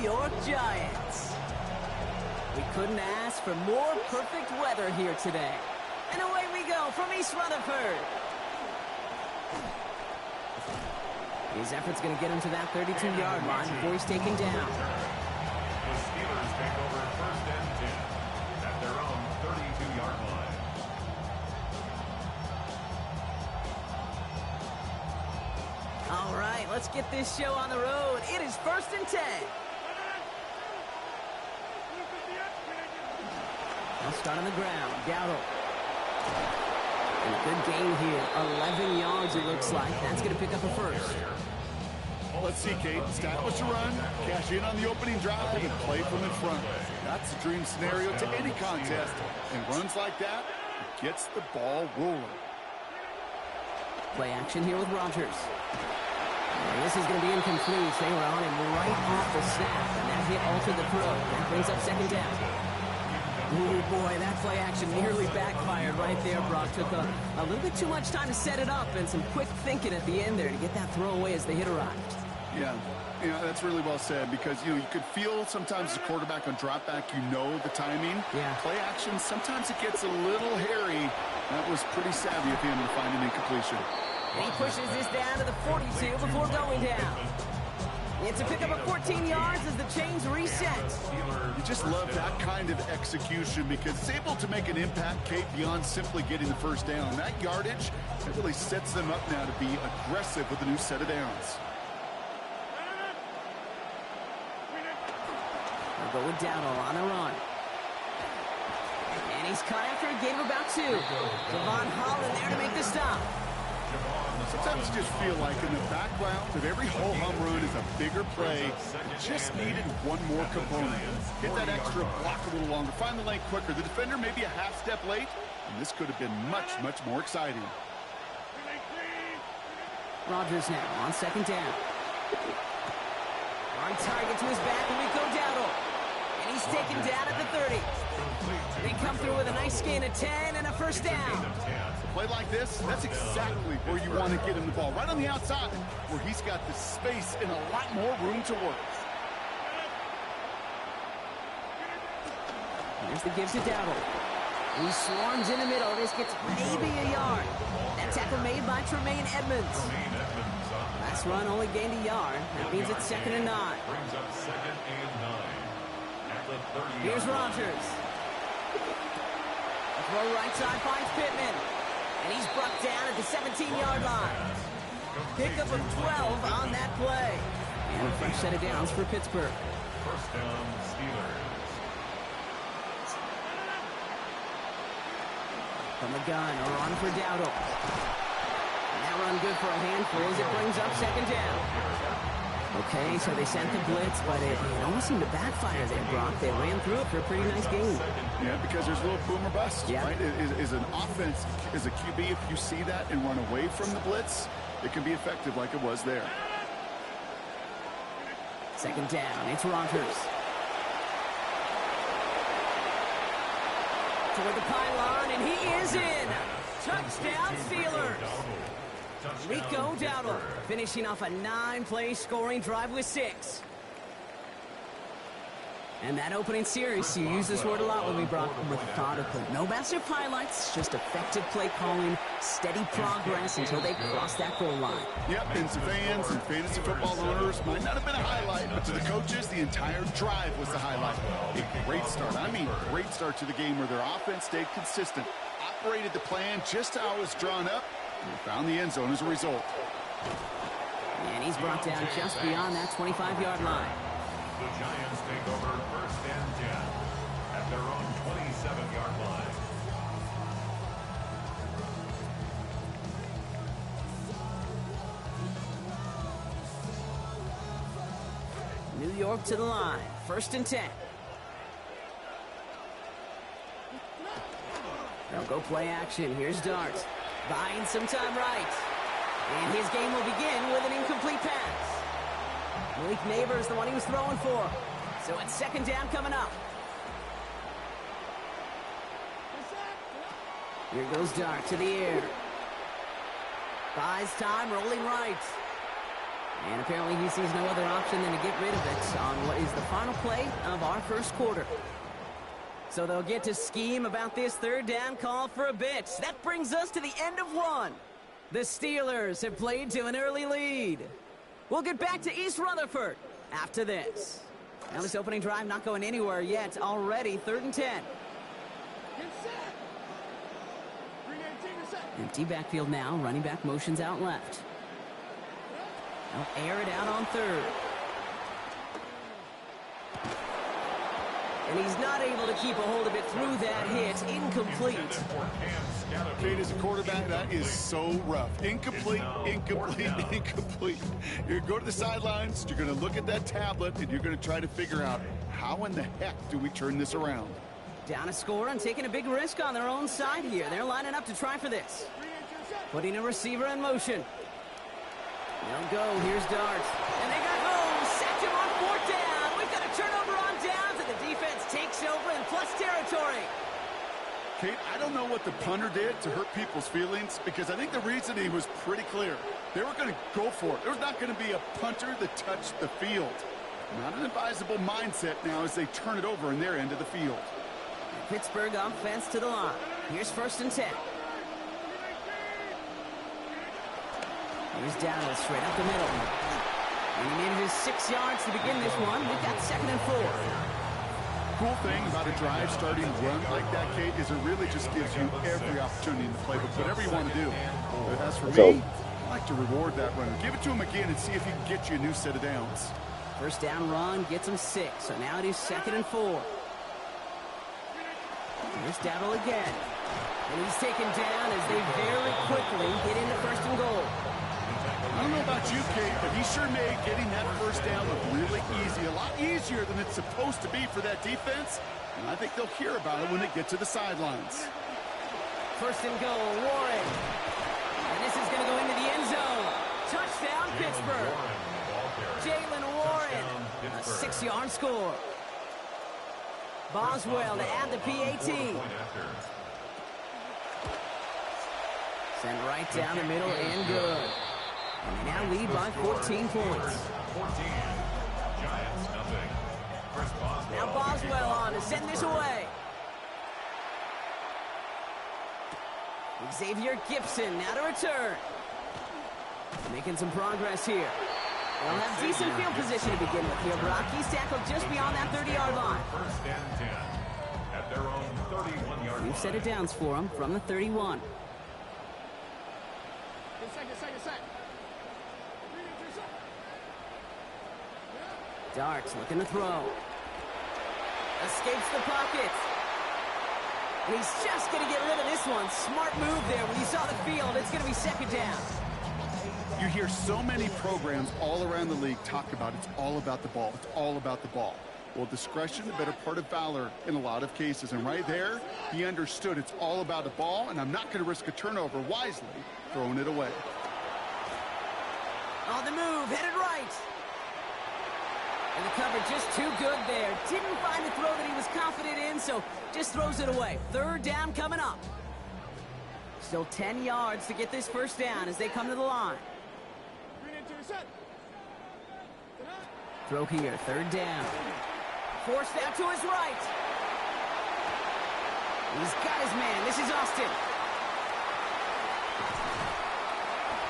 York Giants. We couldn't ask for more perfect weather here today. And away we go from East Rutherford. His effort's going to get him to that 32-yard line before he's taken down. The Steelers take over first and 10 at their own 32-yard line. All right, let's get this show on the road. It is first and 10. They'll start on the ground. Dowdle. And a good gain here. 11 yards, it looks like. That's going to pick up a first. Let's see, Kate. Establish a run, cash in on the opening drive, and play from in front. That's the dream scenario to any contest. And runs like that, it gets the ball rolling. Play action here with Rogers. And this is going to be incomplete. They were on him right off the snap, and that hit altered the throw. That brings up second down. Ooh, boy, that play action nearly backfired right there, Brock. Took a little bit too much time to set it up and some quick thinking at the end there to get that throw away as the hit arrived. Yeah, that's really well said because, you could feel sometimes the quarterback on drop back, the timing. Yeah. Play action, sometimes it gets a little hairy. That was pretty savvy of him to find an incompletion. And he pushes this down to the 42 before going down. It's a pickup of 14 yards as the chains reset. You just love that kind of execution because it's able to make an impact, Kate, beyond simply getting the first down. That yardage, it really sets them up now to be aggressive with a new set of downs. They'll go with Dowdle on the run. And he's cut after a gain of about 2. Devon Holland there to make the stop. Sometimes you just feel like in the background of every ho-hum run is a bigger play. Just needed one more component. Hit that extra block a little longer. Find the lane quicker. The defender may be a half step late, and this could have been much, much more exciting. Rogers now on second down. On target to his back, Rico Dowdle. And he's taken down at the 30. They come through with a nice gain of 10 and a first down. A play like this, that's exactly where you want to get him the ball. Right on the outside, where he's got the space and a lot more room to work. Here's the give to Dowdle. He swarms in the middle. This gets maybe a yard. That tackle made by Tremaine Edmonds. Last run only gained a yard. That means it's second and 9. Brings up second and 9 at the 30. Here's Rogers. The throw right side finds Pittman. And he's brought down at the 17-yard line. Pickup of 12 on that play. And a fresh set of downs for Pittsburgh. First down, Steelers. From the gun, a run for Dowdle. And that run good for a handful as it brings up second down. Okay, so they sent the blitz, but it almost seemed to backfire there, Brock. They ran through it for a pretty nice gain. Yeah, because there's a little boom or bust, right? Is an offense, as a QB, if you see that and run away from the blitz, it can be effective like it was there. Second down, it's Rogers. Toward the pylon, and he is in. Touchdown, Steelers. Rico Dowdle finishing off a 9-play scoring drive with 6. And that opening series, you use this word a lot when we brought methodical. No massive highlights, just effective play calling, steady progress until they cross that goal line. Yep, and to fans and fantasy football owners, might not have been a highlight, but to the coaches, the entire drive was the highlight. A great start. I mean, great start to the game where their offense stayed consistent, operated the plan just how it was drawn up, and found the end zone as a result. And he's brought down just beyond that 25-yard line. The Giants take over first and 10 at their own 27-yard line. New York to the line, first and 10. They'll go play action. Here's Dart. Buying some time right. And his game will begin with an incomplete pass. Malik Neighbors, the one he was throwing for. So it's second down coming up. Here goes Dart to the air. Buys time, rolling right. And apparently he sees no other option than to get rid of it on what is the final play of our first quarter. So they'll get to scheme about this third down call for a bit. That brings us to the end of one. The Steelers have played to an early lead. We'll get back to East Rutherford after this. Now this opening drive not going anywhere yet. Already 3rd and 10. Empty backfield now. Running back motions out left. They'll air it out on 3rd. And he's not able to keep a hold of it through that hit. Incomplete. Kate, as a quarterback, that is so rough. Incomplete, incomplete, incomplete. You're going to go to the sidelines, you're going to look at that tablet, and you're going to try to figure out how in the heck do we turn this around. Down a score and taking a big risk on their own side here. They're lining up to try for this. Putting a receiver in motion. They'll go. Here's Dart. And they got home. Sacked him on 4th down. We've got a turnover on downs, and the defense takes over in plus territory. Kate, I don't know what the punter did to hurt people's feelings, because I think the reasoning was pretty clear. They were going to go for it. There's not going to be a punter that touched the field. Not an advisable mindset now as they turn it over in their end of the field. Pittsburgh offense to the line. Here's 1st and 10. Here's Dowdle straight up the middle. And he manages 6 yards to begin this one. We've got 2nd and 4. Cool thing about a drive starting run like that, Kate, is it really just gives you every opportunity in the playbook, whatever you want to do. But as for me, I like to reward that runner. Give it to him again and see if he can get you a new set of downs. 1st down run gets him 6. So now it is 2nd and 4. Here's Dowdle again. And he's taken down as they very quickly get into 1st and goal. I don't know about you, Kate, but he sure made getting that 1st down look really easy. A lot easier than it's supposed to be for that defense. And I think they'll hear about it when they get to the sidelines. 1st and goal, Warren. And this is going to go into the end zone. Touchdown, Pittsburgh. Jalen Warren. A 6-yard score. Boswell to add the PAT. Sent right down the middle and good. And they now lead by 14 points. Now Boswell on to send this away. Xavier Gibson now to return. Making some progress here. They'll have decent field position to begin with here. Brock, he's tackled just beyond that 30-yard line. 1st and 10 at their own 31-yard line. We've set it downs for him from the 31. Darts looking to throw. Escapes the pocket. And he's just going to get rid of this one. Smart move there. When you saw the field, it's going to be 2nd down. You hear so many programs all around the league talk about it's all about the ball. It's all about the ball. Well, discretion, the better part of valor in a lot of cases. And right there, he understood it's all about the ball, and I'm not going to risk a turnover wisely, throwing it away. On the move, headed right. And the cover just too good there. Didn't find the throw that he was confident in, so just throws it away. 3rd down coming up. Still 10 yards to get this 1st down as they come to the line. Throw here, 3rd down. Forced out to his right. He's got his man. This is Austin.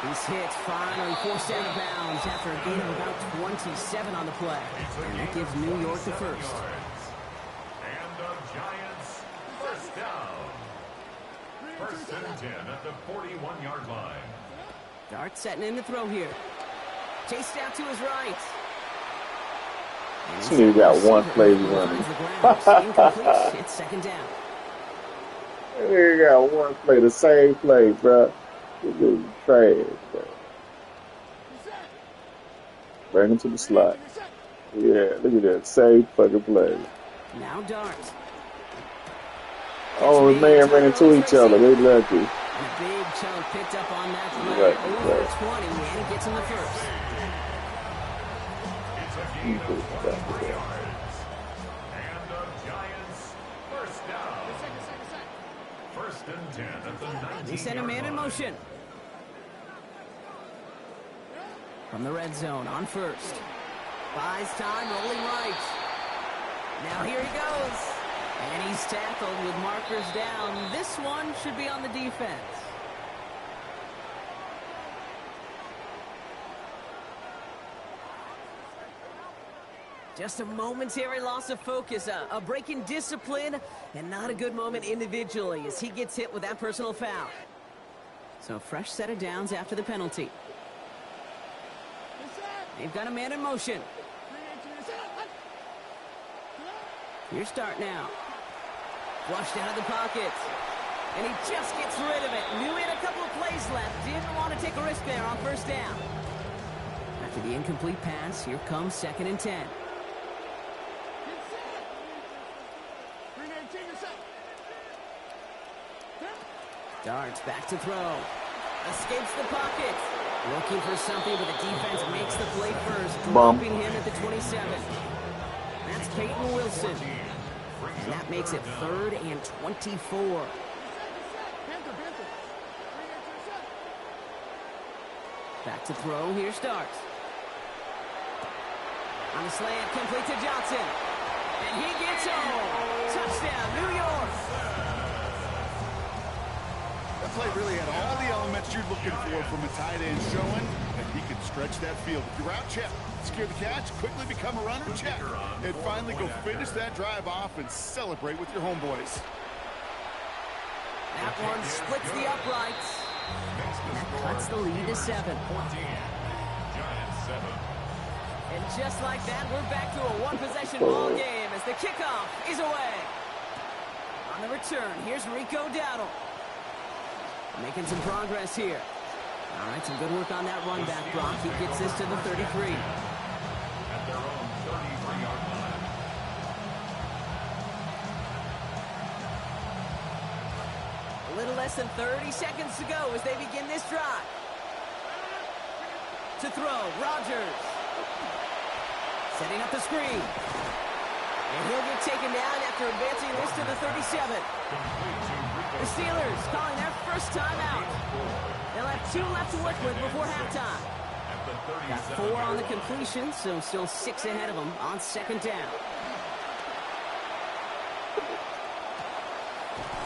He's hit, finally forced out of bounds after a gain of about 27 on the play. And that gives New York the 1st. And the Giants 1st down. 1st and 10 at the 41-yard line. Dart setting in the throw here. Chased out to his right. You got one play running. Incomplete. It's 2nd down. You got one play, the same play, bro. This is trash, bro. Bring him to the slot. Yeah, look at that. Same fucking play. Now Dart. Oh, man ran into each other. They lucky. And a big chunk picked up on that play. Over 20, and he gets in the 1st. And the Giants 1st down. 1st and 10 at the 19. They send a man in motion. From the red zone on 1st. Buys time, rolling right. Now here he goes. And he's tackled with markers down. This one should be on the defense. Just a momentary loss of focus, a break in discipline, and not a good moment individually as he gets hit with that personal foul. So fresh set of downs after the penalty. They've got a man in motion. Here's start now. Flushed out of the pocket. And he just gets rid of it. Knew he had a couple of plays left. Didn't want to take a risk there on first down. After the incomplete pass, here comes 2nd and 10. Darts back to throw. Escapes the pocket. Looking for something, but the defense makes the play first. Dropping him at the 27. That's Peyton Wilson. And that makes it 3rd and 24. Back to throw. Here starts. On the slant, complete to Johnson. And he gets home. Touchdown, New York. That play really had all the elements you're looking for from a tight end, showing that he can stretch that field. If you're out, check. Secure the catch, quickly become a runner, check. And finally go finish that drive off and celebrate with your homeboys. That one splits the uprights. That cuts the lead to 7. And just like that, we're back to a one-possession ball game as the kickoff is away. On the return, here's Rico Dowdle. Making some progress here. All right, some good work on that run back, Brock. He gets this to the 33. At their own 33-yard line. A little less than 30 seconds to go as they begin this drive. To throw, Rodgers. Setting up the screen. And he'll get taken down after advancing this to the 37. The Steelers calling their first timeout. They'll have 2 left to work with before halftime. Got 4 on the completion, so still 6 ahead of them on 2nd down.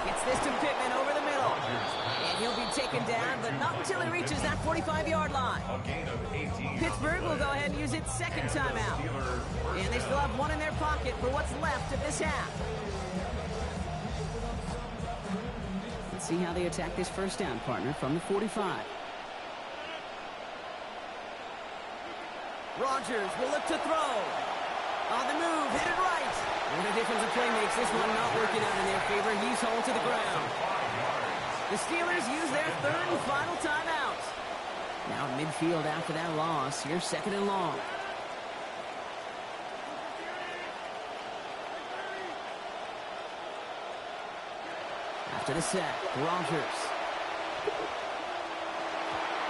Gets this to Pittman over the middle. And he'll be taken down, but not until he reaches that 45-yard line. Pittsburgh will go ahead and use its 2nd timeout. And they still have 1 in their pocket for what's left of this half. Let's see how they attack this first down, partner, from the 45. Rodgers will look to throw. On the move, hit it right. What a difference a play makes. This one not working out in their favor. He's hauled to the ground. The Steelers use their 3rd and final timeout. Now at midfield after that loss. Here's 2nd and long. After the set, Rodgers.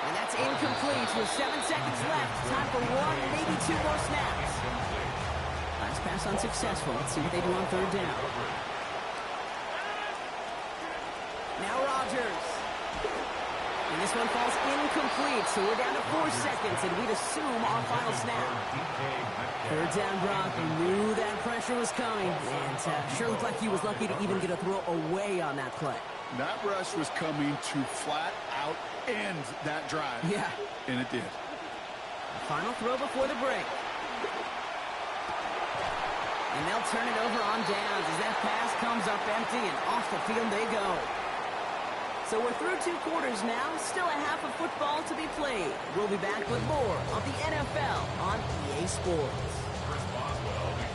And that's incomplete with 7 seconds left. Time for 1, maybe 2 more snaps. Last pass unsuccessful. Let's see what they do on 3rd down. Now Rodgers. And this one falls incomplete, so we're down to 4 seconds, and we'd assume our final snap. 3rd down, Brock. He knew that pressure was coming, and sure looked like he was lucky to even get a throw away on that play. That rush was coming to flat out end that drive. Yeah. And it did. Final throw before the break. And they'll turn it over on downs as that pass comes up empty, and off the field they go. So we're through 2 quarters now. Still a half of football to be played. We'll be back with more of the NFL on EA Sports.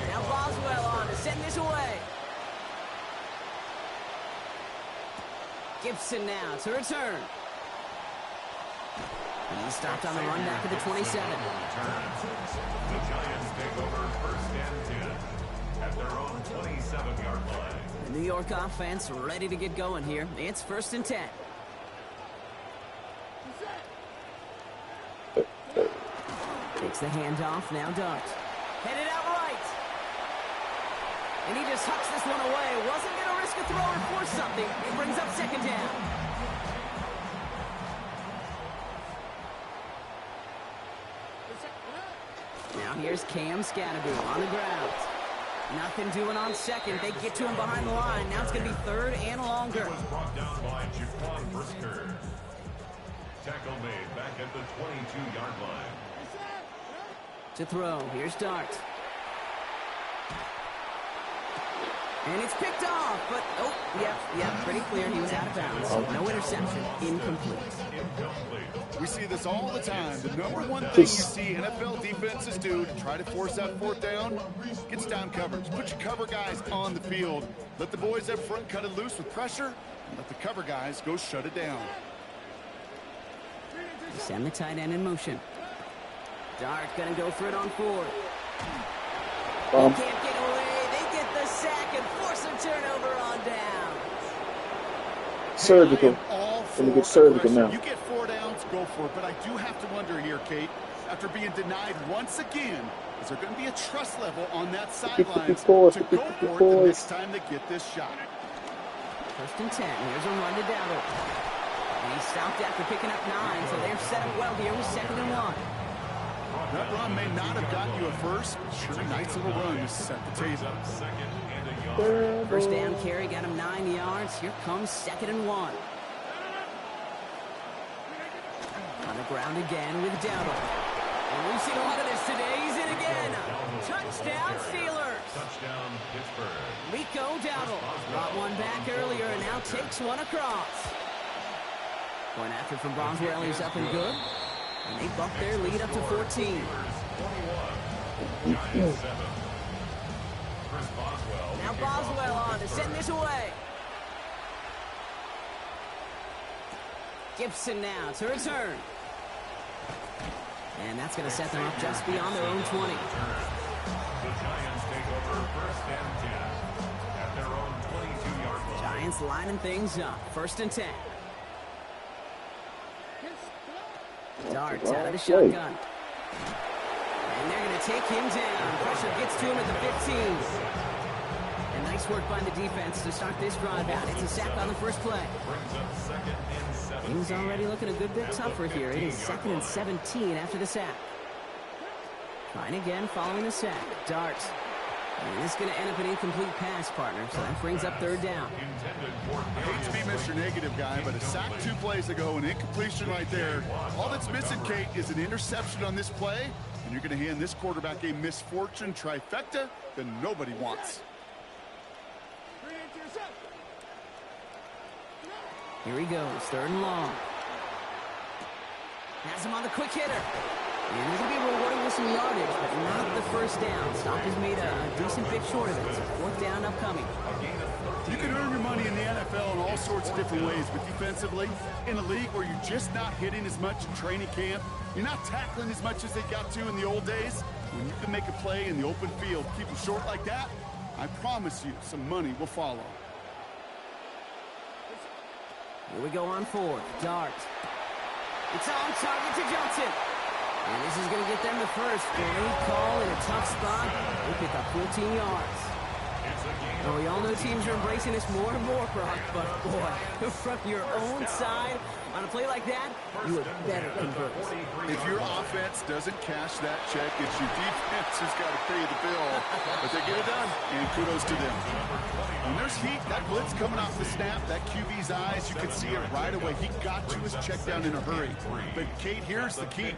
Now Boswell on to send this away. Gibson now to return. And he stopped on the run back at the 27. The Giants take over 1st and 10 at their own 27-yard line. The New York offense ready to get going here. It's 1st and 10. Takes the handoff, now Dart. Headed out right. And he just hucks this one away. Wasn't going to risk a throw or force something. It brings up 2nd down. Now here's Cam Scatterby on the ground. Nothing doing on second. They get to him behind the line. Now it's going to be third and longer. He was brought down by Jaquan Brisker. Tackle made back at the 22-yard line. To throw, here's Dart. And it's picked off, but, oh, yep, pretty clear. He was out of bounds. No interception, incomplete. We see this all the time. The number one thing you see NFL defenses do to try to force that fourth down, gets down coverage. Put your cover guys on the field. Let the boys up front cut it loose with pressure, and let the cover guys go shut it down. Send the tight end in motion. Dart gonna go for it on fourth. Can't get away. They get the sack and force a turnover on down. Surgical. Let me get surgical now. You get 4 downs, go for it. But I do have to wonder here, Kate, after being denied once again, is there going to be a trust level on that sideline to go for it the next time they get this shot? First and 10. Here's a run to Dowdle. And he stopped after picking up 9, so they're set up well here with 2nd and 1. That run may not have gotten you a first, but sure, a nice little run to set the table. First down carry got him 9 yards. Here comes 2nd and 1. On the ground again with Dowdle. And we've seen a lot of this today. He's in again. Touchdown, Steelers. Touchdown, Pittsburgh. Rico Dowdle brought one back earlier and now takes one across. Going after from Boswell, he's up and good. And they bump their lead up to 14. Now Boswell on to send this away. Gibson now to return. And that's going to set them up just beyond their own 20. The Giants take over 1st and 10 at their own 22-yard line. Giants lining things up. 1st and 10. Dart out of the shotgun. And they're going to take him down. Pressure gets to him at the 15. And nice work by the defense to start this drive out. It's a sack on the first play. Brings up 2nd and 7. Things already looking a good bit tougher here. It is 2nd and 17 after the sack. Trying again following the sack. Dart. And this is going to end up an incomplete pass, partner. So that brings up 3rd down. I hate to be Mr. Negative guy, but a sack 2 plays ago, an incompletion right there. All that's missing, Kate, is an interception on this play, and you're going to hand this quarterback a misfortune trifecta that nobody wants. Here he goes, 3rd and long. Has him on the quick hitter. And he's going to be rewarded with some yardage, but not the first down. Stop has made a decent bit short of it. So 4th down upcoming. You can earn your money in the NFL in all sorts of different ways, but defensively, in a league where you're just not hitting as much in training camp, you're not tackling as much as they got to in the old days, when you can make a play in the open field, keep them short like that, I promise you some money will follow. Here we go on 4th. Dart. It's on target to Johnson. And this is going to get them the first. Great call in a tough spot. They pick up 14 yards. Well, we all know teams are embracing this more and more, Brock, but boy, from your own side, on a play like that, you had better convert. If your offense doesn't cash that check, it's your defense who's got to pay the bill. But they get it done, and kudos to them. When there's heat, that blitz coming off the snap, that QB's eyes, you can see it right away. He got to his check down in a hurry. But, Kate, here's the key.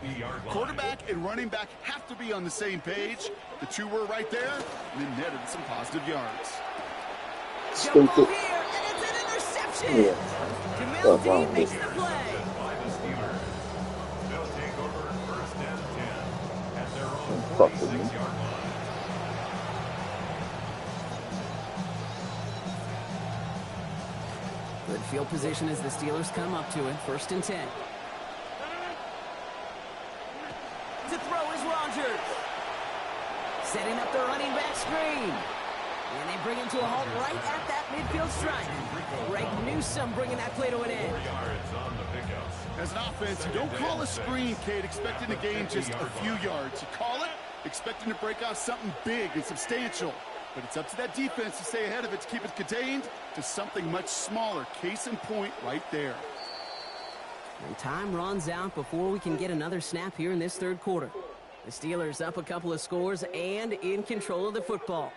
Quarterback and running back have to be on the same page. The 2 were right there, and then netted some positive yards. Jump ball here, and it's an interception. Yeah. Jamil Dean makes the play. They'll take over 1st and 10 at their own Fuck 46-yard line. Good field position as the Steelers come up to it. 1st and 10. To throw is Rogers. Setting up the running back screen. And they bring him to a halt right at that midfield strike. Greg Newsome bringing that play to an end. As an offense, you don't call a screen, Kate, expecting to gain just a few yards. You call it expecting to break off something big and substantial. But it's up to that defense to stay ahead of it, to keep it contained to something much smaller. Case in point right there. And time runs out before we can get another snap here in this 3rd quarter. The Steelers up a couple of scores and in control of the football.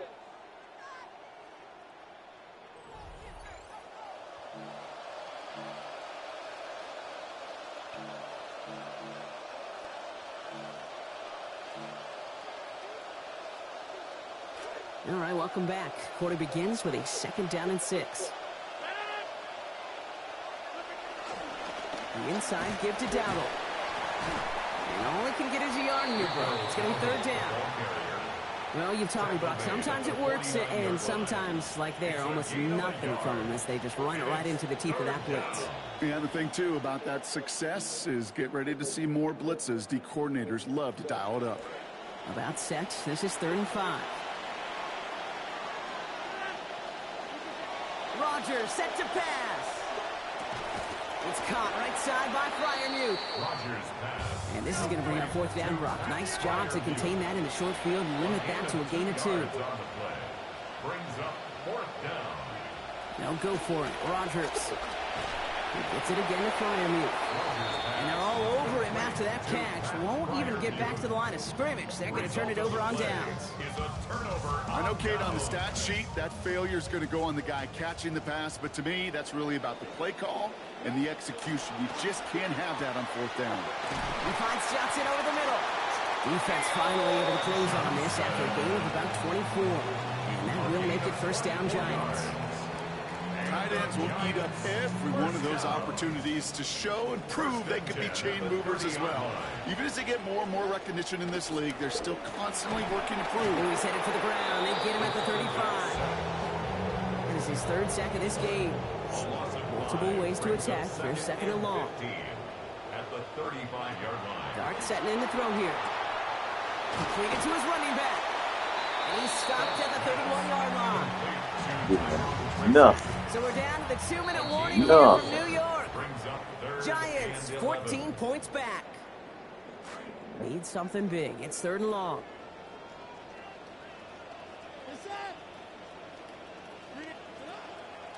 All right, welcome back. Quarter begins with a 2nd down and 6. The inside give to Dowdle. And all he can get is a yard in your bro. It's going to be 3rd down. Well, you've taught me, Brock. Sometimes it works, and sometimes, like there, almost nothing from them as they just run it right into the teeth of that blitz. Yeah, the thing, too, about that success is get ready to see more blitzes. The coordinators love to dial it up. About set. This is 3rd and 5. Rodgers set to pass. It's caught right side by Freiermuth. Rodgers pass. And this is going to bring up 4th down, Brock. Nice job to contain that in the short field and limit that to a gain of 2. Yards on the play. Brings up 4th down. They'll go for it. Rodgers. He gets it again to Freiermuth. And they're all over him after that catch. Won't even get back to the line of scrimmage. They're going to turn it over on downs. Is a turnover. I know, Kate, on the stat sheet, that failure is going to go on the guy catching the pass, but to me, that's really about the play call and the execution. You just can't have that on 4th down. He finds Johnson over the middle. Defense finally able to close on this after a gain of about 24. And that will make it 1st down, Giants. Tight ends will eat up every one of those opportunities to show and prove they could be chain movers as well. Even as they get more and more recognition in this league, they're still constantly working to prove. Oh, he's headed for the ground. They get him at the 35. This is his 3rd sack of this game. Multiple ways to attack. They're 2nd and long. At the 35-yard line. Dart setting in the throw here. Completed to his running back. And he's stopped at the 31-yard line. Enough. So we're down to the 2-minute warning here No. from New York. Brings up 3rd Giants, and 14 11. points back. Need something big. It's 3rd and long.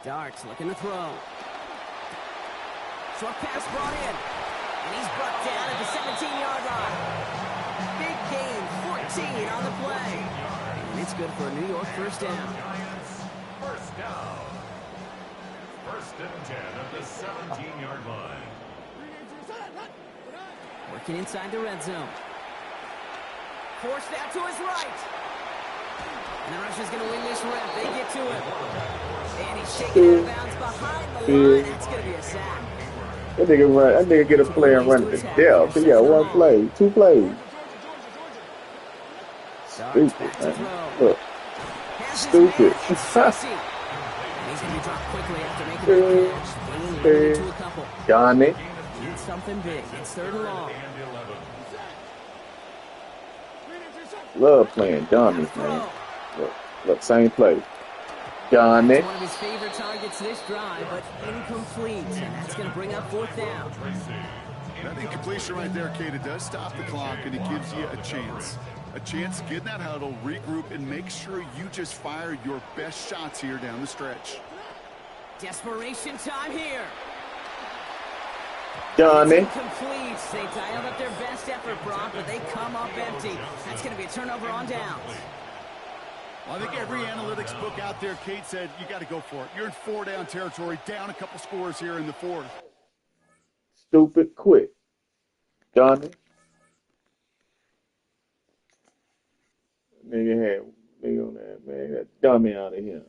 Darts looking to throw. Short pass brought in. And he's brought down at the 17-yard line. Big gain, 14 on the play. And it's good for a New York 1st down. Giants, 1st down. 1st and 10 at the 17-yard line. Working inside the red zone. Forced out to his right. And the rusher's going to win this rep. They get to him. And he's shaking out of bounds behind the line. That's going to be a sack. That nigga get a play and run to death. He got 1 play, 2 plays. Darts Stupid, back to man. throw. Look, Has his stupid. man, it's Cersei. And he's going to be dropped quickly after making that catch. Gain limited to a couple. Johnny. Need something big. It's 3rd and long. And 11. Love playing Johnny, man. Look, same play. Johnny. It's one of his favorite targets this drive, but incomplete. And that's going to bring up 4th down. That incompletion right there, Kate, it does stop the clock, and it gives you a chance. A chance to get in that huddle, regroup, and make sure you just fire your best shots here down the stretch. Desperation time here. Johnny. It's incomplete. They dialed up their best effort, Brock, but they come up empty. That's going to be a turnover on downs. Well, I think every analytics book out there, Kate, said you got to go for it. You're in 4-down territory, down a couple scores here in the 4th. Stupid quick. Johnny. Nigga on that, man. That dummy out of here.